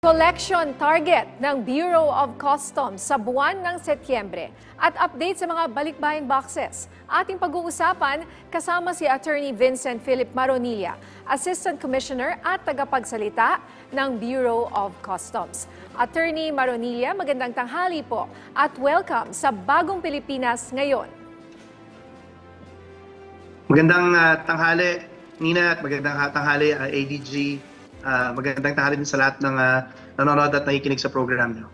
Collection target ng Bureau of Customs sa buwan ng Setyembre at update sa mga balikbayan boxes. Ating pag-uusapan kasama si Attorney Vincent Philip Maronilla, Assistant Commissioner at tagapagsalita ng Bureau of Customs. Attorney Maronilla, magandang tanghali po at welcome sa Bagong Pilipinas Ngayon. Magandang tanghali, Nina, at magandang tanghali, ADG. Magandang tanghali din sa lahat ng nanonood at nakikinig sa program niyo.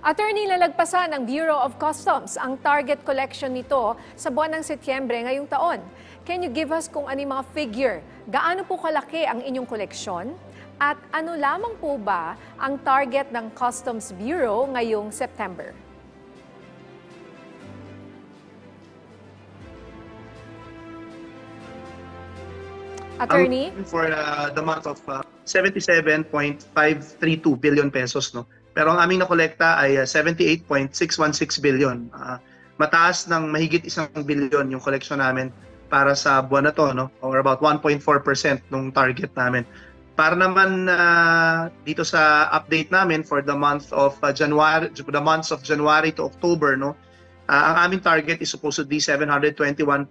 Attorney, lalagpasan ng Bureau of Customs ang target collection nito sa buwan ng Setyembre ngayong taon. Can you give us kung ano mga figure? Gaano po kalaki ang inyong koleksyon? At ano lamang po ba ang target ng Customs Bureau ngayong September? Attorney? For the month of 77.532 billion pesos, no? Pero ang aming nakolekta ay 78.616 billion. Mataas ng mahigit 1 billion yung collection namin para sa buwan na to, no? Or about 1.4% ng target namin. Para naman dito sa update namin for the month of January to October, no? Ang aming target is supposed to be 721.717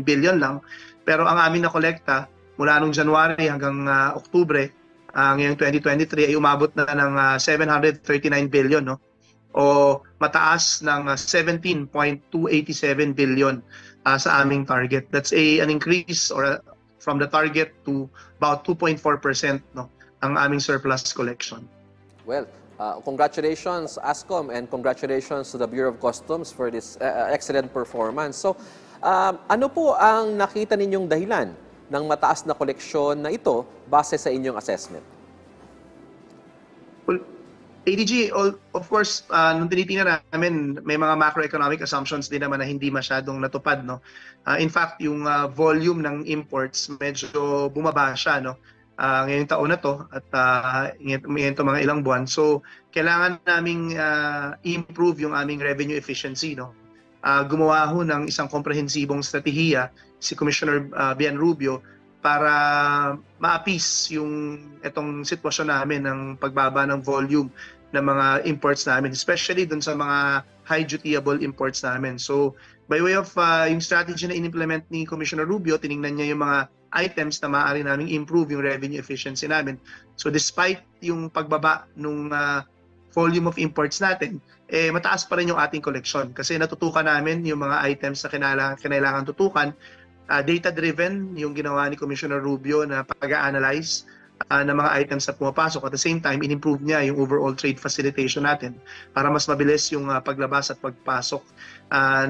billion lang. Pero ang aming nakolekta mula nung January hanggang Oktubre ngayong 2023 ay umabot na ng 739 billion, no? O mataas ng 17.287 billion sa aming target. That's an increase from the target to about 2.4%, no, ang aming surplus collection. Well, congratulations ASCOM and congratulations to the Bureau of Customs for this excellent performance. So, ano po ang nakita ninyong dahilan ng mataas na koleksyon na ito base sa inyong assessment? Well, ADG, of course, nung tinitingnan namin, may mga macroeconomic assumptions din naman na hindi masyadong natupad, no? In fact, yung volume ng imports medyo bumaba siya, no? Ngayong taon na to at ngayon to mga ilang buwan. So, kailangan naming improve yung aming revenue efficiency, no? Gumawa ho ng isang komprehensibong strategiya si Commissioner Bian Rubio para ma-appease yung itong sitwasyon namin ng pagbaba ng volume ng mga imports namin, especially dun sa mga high dutiable imports namin. So, by way of yung strategy na in-implement ni Commissioner Rubio, tiningnan niya yung mga items na maaari namin improve yung revenue efficiency namin. So, despite yung pagbaba nung volume of imports natin, mataas pa rin yung ating collection kasi natutukan namin yung mga items na kinailangan tutukan. Data-driven yung ginawa ni Commissioner Rubio na pag-a-analyze ng mga items na pumapasok. At the same time, in-improve niya yung overall trade facilitation natin para mas mabilis yung paglabas at pagpasok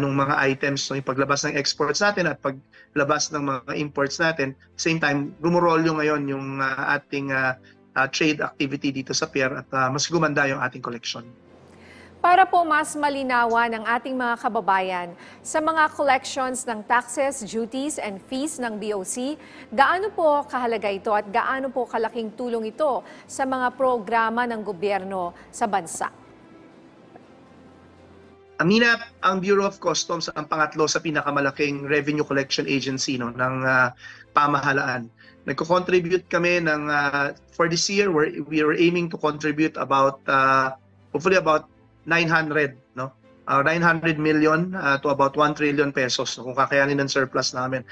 ng mga items, no, yung paglabas ng exports natin at paglabas ng mga imports natin. Same time, rumorolyo ngayon yung ating trade activity dito sa pier at mas gumanda yung ating collection. Para po mas malinawan ng ating mga kababayan sa mga collections ng taxes, duties, and fees ng BOC, gaano po kahalaga ito at gaano po kalaking tulong ito sa mga programa ng gobyerno sa bansa? Amina, ang Bureau of Customs ang pangatlo sa pinakamalaking revenue collection agency, no, ng pamahalaan. Nagko-contribute kami ng for this year we are aiming to contribute about hopefully about 900, no? 900 million to about 1 trillion pesos, no, kung kakayanin ng surplus namin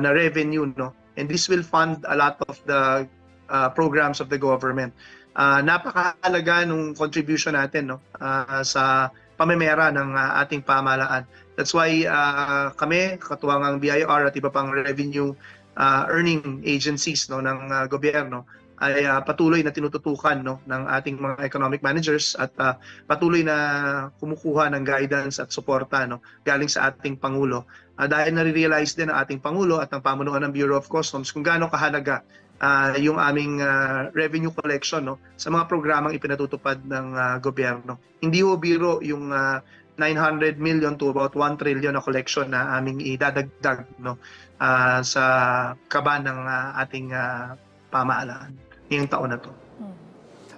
na revenue, no. And this will fund a lot of the programs of the government. Napakahalaga nung contribution natin, no, sa pamemera ng ating pamahalaan. That's why kami, katuwang ang BIR at iba pang revenue earning agencies, no, ng gobyerno ay patuloy na tinututukan, no, ng ating mga economic managers at patuloy na kumukuha ng guidance at suporta, no, galing sa ating Pangulo. Dahil nare-realize din ng ating Pangulo at ng pamunuan ng Bureau of Customs kung gaano kahalaga yung aming revenue collection, no, sa mga programang ipinatutupad ng gobyerno. Hindi ho biro yung 900 million to about 1 trillion na collection na aming idadagdag, no, sa kaban ng ating pamahalaan ngayong taon na to.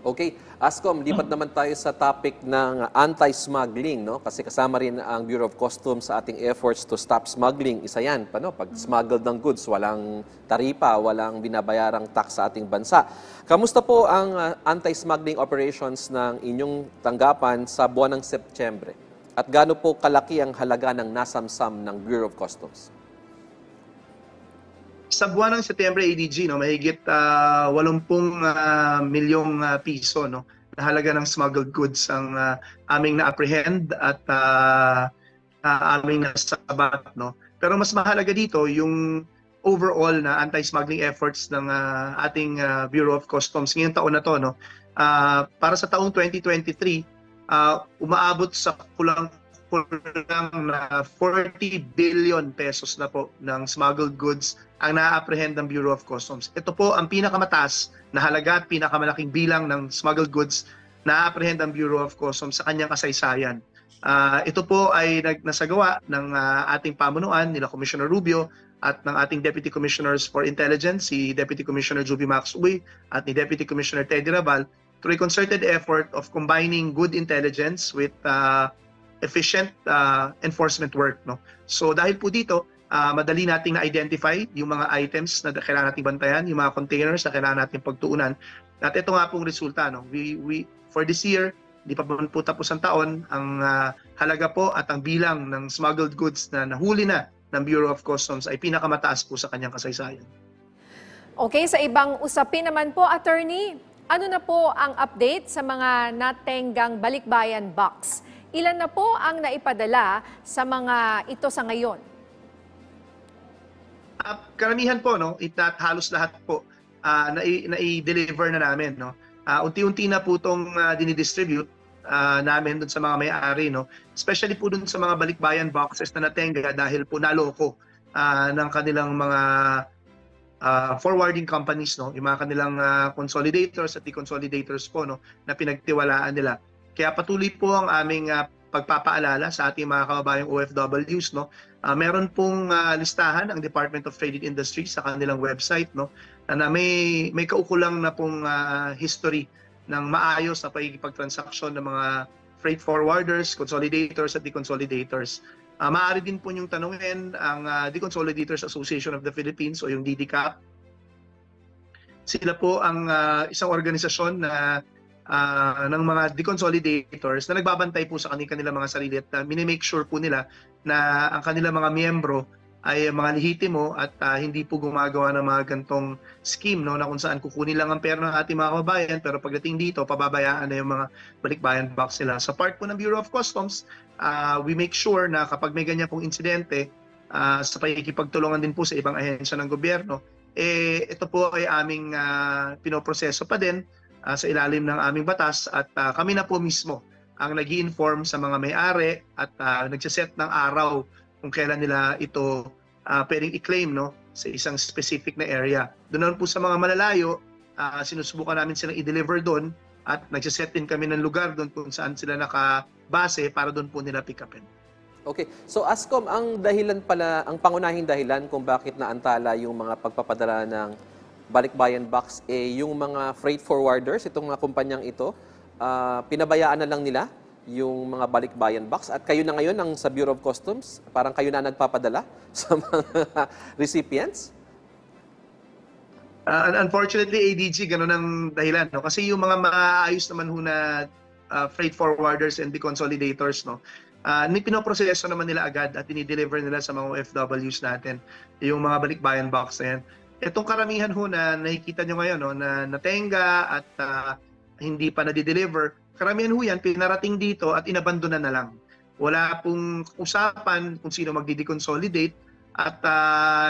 Okay, Ascom, lipat naman tayo sa topic ng anti-smuggling, no? Kasi kasama rin ang Bureau of Customs sa ating efforts to stop smuggling. Isa yan, pag smuggled ng goods, walang taripa, walang binabayarang tax sa ating bansa. Kamusta po ang anti-smuggling operations ng inyong tanggapan sa buwan ng Setyembre? At gaano po kalaki ang halaga ng nasamsam ng Bureau of Customs? Sa buwan ng Setyembre ADG, no, mahigit 80 milyong piso, no, na halaga ng smuggled goods ang aming na-apprehend at aming nasabat, no. Pero mas mahalaga dito yung overall na anti-smuggling efforts ng ating Bureau of Customs ngayong taon na to, no. Para sa taong 2023, umaabot sa kulang na 40 billion pesos na po ng smuggled goods ang na-apprehend ng Bureau of Customs. Ito po ang pinakamataas na halaga at pinakamalaking bilang ng smuggled goods na na-apprehend ng Bureau of Customs sa kanyang kasaysayan. Ito po ay nasagawa ng ating pamunuan, nila Commissioner Rubio at ng ating Deputy Commissioners for Intelligence, si Deputy Commissioner Juby Max Uy at ni Deputy Commissioner Teddy Rabal, through a concerted effort of combining good intelligence with efficient enforcement work, no. So dahil po dito, madali nating na-identify yung mga items na kailangan nating bantayan, yung mga containers na kailangan nating pagtuunan. At ito nga pong resulta, no. We for this year, di pa po tapos ang taon, ang halaga po at ang bilang ng smuggled goods na nahuli na ng Bureau of Customs ay pinakamataas po sa kanyang kasaysayan. Okay, sa ibang usapin naman po, Attorney, ano na po ang update sa mga natenggang balikbayan box? Ilan na po ang naipadala sa mga ito sa ngayon? Karamihan po, no, halos lahat po na-i-deliver na namin, no. Unti-unti na po itong dinidistribute namin dun sa mga may-ari, no. Especially po dun sa mga balikbayan boxes na natenga dahil po naloko ng kanilang mga forwarding companies, no, yung mga kanilang consolidators at deconsolidators po, no, na pinagtiwalaan nila. Kaya patuloy po ang aming pagpapaalala sa ating mga kababayang OFWs, no. Meron pong listahan ang Department of Trade and Industry sa kanilang website, no, na may kaukulang na pong history ng maayos na pagkikipagtransaksyon ng mga freight forwarders, consolidators at deconsolidators. Maaari din po niyong tanungin ang Deconsolidators Association of the Philippines o yung DDCAP. Sila po ang isang organisasyon na ng mga deconsolidators na nagbabantay po sa kanilang mga sarili at minimake sure po nila na ang kanilang mga miyembro ay mga lehitimo at hindi po gumagawa ng mga gantong scheme, no, na kung saan kukunin lang ang pera ng ating mga kababayan pero pagdating dito pababayaan na yung mga balikbayan box nila. Sa part po ng Bureau of Customs, we make sure na kapag may ganyan pong insidente sa pakikipagtulungan din po sa ibang ahensya ng gobyerno, ito po ay aming pinoproseso pa din sa ilalim ng aming batas at kami na po mismo ang nag-i-inform sa mga may-ari at nagsiset ng araw kung kailan nila ito pwedeng i-claim, no, sa isang specific na area. Doon po sa mga malalayo, sinusubukan namin silang i-deliver doon at nagsiset din kami ng lugar doon kung saan sila nakabase para doon po nila pick upin. Okay. So Ascom, ang dahilan pala, ang pangunahing dahilan kung bakit naantala yung mga pagpapadala ng balikbayan box yung mga freight forwarders, itong mga kumpanyang ito, pinabayaan na lang nila yung mga balikbayan box at kayo na ngayon ang sa Bureau of Customs, parang kayo na nagpapadala sa mga recipients? Unfortunately, ADG, ganun ang dahilan, no? Kasi yung mga maayos naman ho na freight forwarders and deconsolidators, no, pinoproseso naman nila agad at dinideliver nila sa mga OFWs natin yung mga balikbayan box na yan. Itong karamihan ho na nakikita nyo ngayon, no, na natenga at hindi pa na-deliver, karamihan ho yan pinarating dito at inabandonan na lang. Wala pong usapan kung sino magdi-deconsolidate at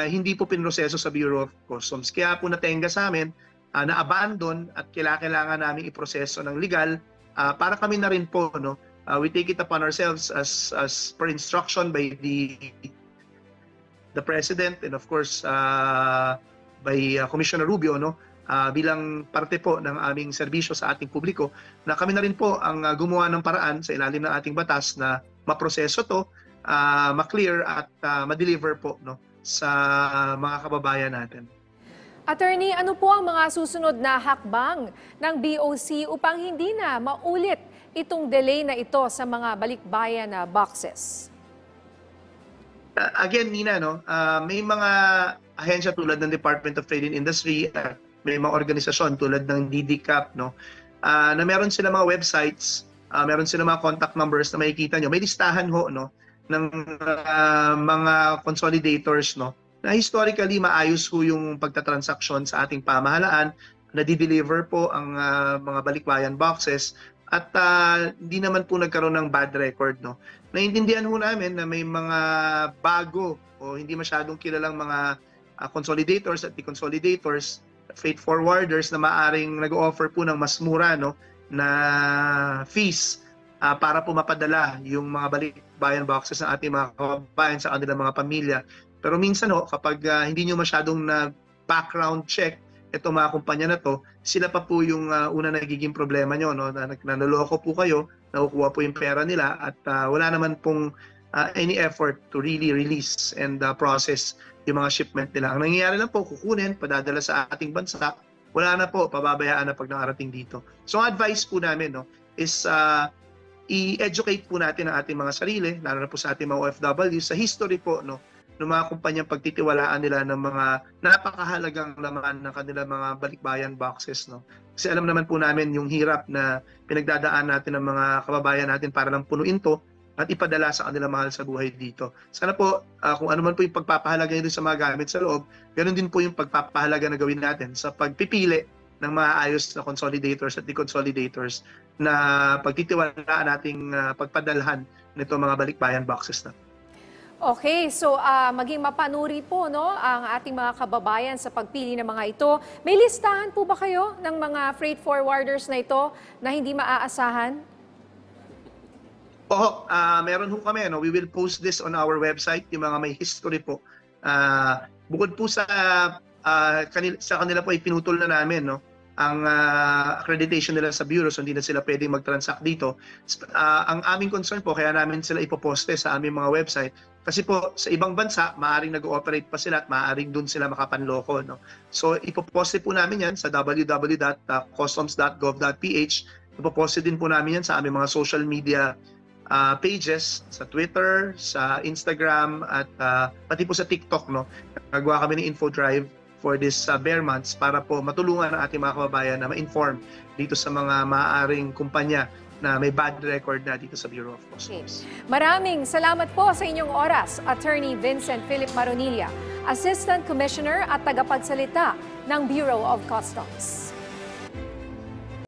hindi po pinroseso sa Bureau of Customs. Kaya po natenga sa amin, na-abandon at kailangan namin iproseso ng legal para kami na rin po, no, we take it upon ourselves as per instruction by the President and of course by Commissioner Rubio, no, bilang parte po ng aming serbisyo sa ating publiko, na kami na rin po ang gumawa ng paraan sa ilalim ng ating batas na maproseso to, ma-clear at ma-deliver po, no, sa mga kababayan natin. Attorney, ano po ang mga susunod na hakbang ng BOC upang hindi na maulit itong delay na ito sa mga balikbayan na boxes? Again, Nina, may mga ahensya tulad ng Department of Trade and Industry at may mga organisasyon tulad ng DDCAP, na meron sila mga websites, meron sila mga contact numbers na makikita nyo. May listahan ng mga consolidators, na historically maayos ho yung pagtatransaksyon sa ating pamahalaan, na-deliver po ang mga balikbayan boxes at hindi naman po nagkaroon ng bad record. Naiintindihan ho namin na may mga bago o hindi masyadong kilalang mga consolidators at deconsolidators, freight forwarders na maaring nag-offer po ng mas mura na fees para po mapadala yung mga balikbayan boxes ng ating mga kababayan sa kanilang mga pamilya. Pero minsan kapag hindi nyo masyadong na background check itong mga kumpanya na to, sila pa po yung una nagiging problema nyo, na naloloko po kayo, nakukuha po yung pera nila at wala naman pong any effort to really release and process yung mga shipment nila. Ang nangyayari lang po, kukunin, padadala sa ating bansa, wala na po, pababayaan na pag nakarating dito. So ang advice po namin is i-educate po natin ang ating mga sarili, lalo na po sa ating mga OFW, sa history po ng mga kumpanyang pagtitiwalaan nila ng mga napakahalagang laman ng kanilang mga balikbayan boxes. Kasi alam naman po namin yung hirap na pinagdadaan natin ng mga kababayan natin para lang punuin to at ipadala sa kanilang mahal sa buhay dito. Sana po, kung ano man po yung pagpapahalaga nyo sa mga gamit sa loob, ganoon din po yung pagpapahalaga na gawin natin sa pagpipili ng maayos na consolidators at deconsolidators na pagtitiwalaan nating pagpadalhan nito mga balikbayan boxes na. Okay, so maging mapanuri po ang ating mga kababayan sa pagpili ng mga ito. May listahan po ba kayo ng mga freight forwarders na ito na hindi maaasahan? Oo, meron ho kami. We will post this on our website, yung mga may history po. Bukod po sa kanila po ipinutol na namin ang accreditation nila sa bureau, so hindi na sila pwedeng mag-transact dito. Ang aming concern po, kaya namin sila ipoposte sa aming mga website, kasi po sa ibang bansa, maaaring nag-ooperate pa sila at maaaring dun sila makapanloko. So ipoposte po namin yan sa www.customs.gov.ph. Ipoposte din po namin yan sa aming mga social media pages, sa Twitter, sa Instagram, at pati po sa TikTok. Nagawa kami ng info drive for this bare months para po matulungan ang ating mga kababayan na ma-inform dito sa mga maaaring kumpanya na may bad record na dito sa Bureau of Customs. Okay. Maraming salamat po sa inyong oras, Attorney Vincent Philip Maronilla, Assistant Commissioner at tagapagsalita ng Bureau of Customs.